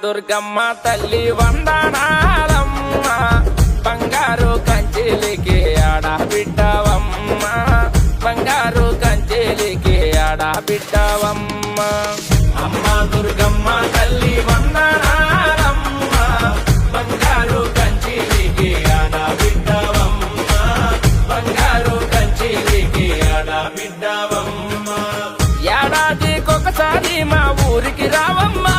దుర్గమ్మ తల్లి వందనాలమ్మ బంగారు కంచెలికి ఆడబిడ్డవమ్మ బంగారు కంచెలికి ఆడబిడ్డవమ్మ అమ్మ దుర్గమ్మ తల్లి వందనాలమ్మ బంగారు కంచెలికి ఆడబిడ్డవమ్మ బంగారు కంచెలికి ఆడబిడ్డవమ్మ ఏడాదికొకసారి మా ఊరికి రావమ్మా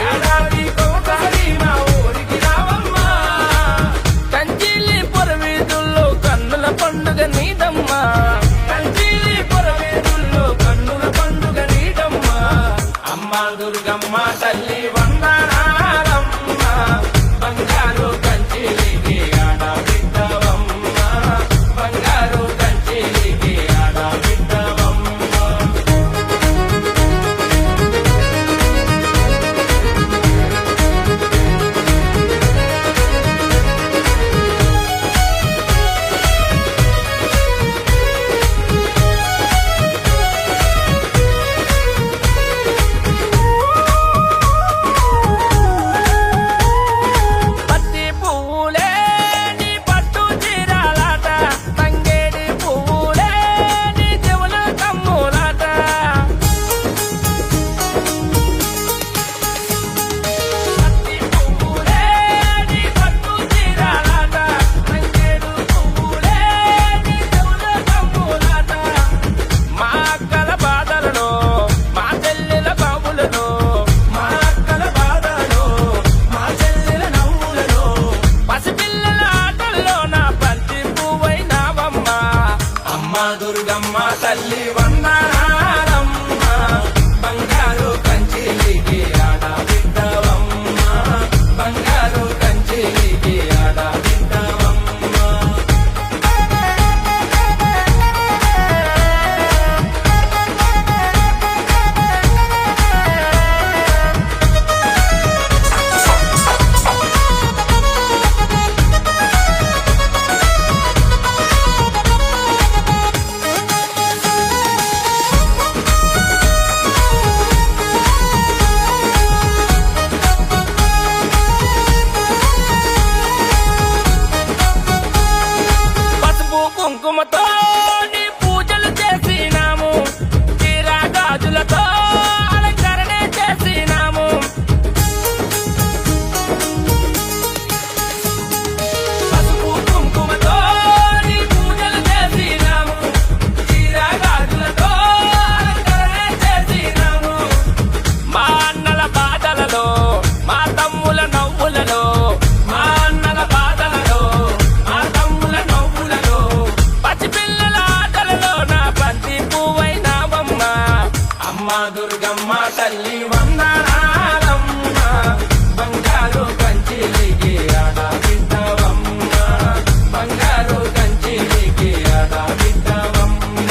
ఏడాదికొకసారి మా ఊరికి రావమ్మా కంచిలి పొరవీధుల్లో కన్నుల పండుగ నీదమ్మా కంచిలి పొరవీధుల్లో కన్నుల పండుగ నీదమ్మా అమ్మ దుర్గమ్మ తల్లి వందనాలమ్మ బంగారు కంచిలికి ఆడబిడ్డవమ్మ బంగారు కంచిలికి ఆడబిడ్డవమ్మ దుర్గమ్మ తల్లి వందనాలమ్మ బంగారు కంచిలికి ఆడబిడ్డవమ్మ బంగారు కంచిలికి ఆడబిడ్డవమ్మ కుంకుమతో నీ పూజలు చేసినాము చీరా గాజులతో అలంకరణ చేసినాము పసుపు కుంకుమతో నీ పూజలు చేసినాము చీరా గాజులతో అలంకరణ చేసినాము మా అన్నల బాధలలో మా తమ్ముల నవ్వులలో మా అన్నల బాధలలో మా తమ్ముల నవ్వులలో పసిపిల్లల ఆటలలో నా బంతి పువ్వైనావమ్మ అమ్మ దుర్గమ్మ తల్లి వందనాలమ్మ బంగారు కంచిలికి ఆడబిడ్డవమ్మ బంగారు కంచిలికి ఆడబిడ్డవమ్మ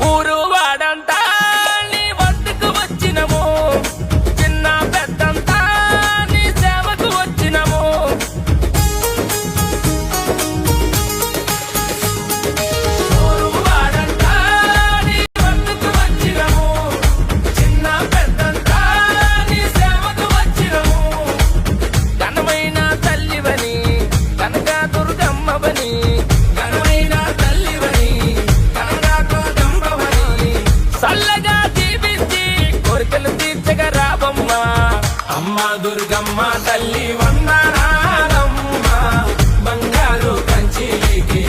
ఊరు వాడంతా నీ వద్దకు వచ్చినము చిన్న పెద్దంతా నీ సేవకు వచ్చినము ఊరు వాడంతా నీ వద్దకు వచ్చినము చిన్న పెద్దంతా నీ సేవకు వచ్చినము ఘనమైన తల్లివని కనక దుర్గమ్మవని ఘనమైన తల్లివని కనక దుర్గమ్మవని చల్లగా జీవించి కోరికలు తీర్చగా రావమ్మ అమ్మ దుర్గమ్మ తల్లి వందనాలమ్మ బంగారు కంచిలికి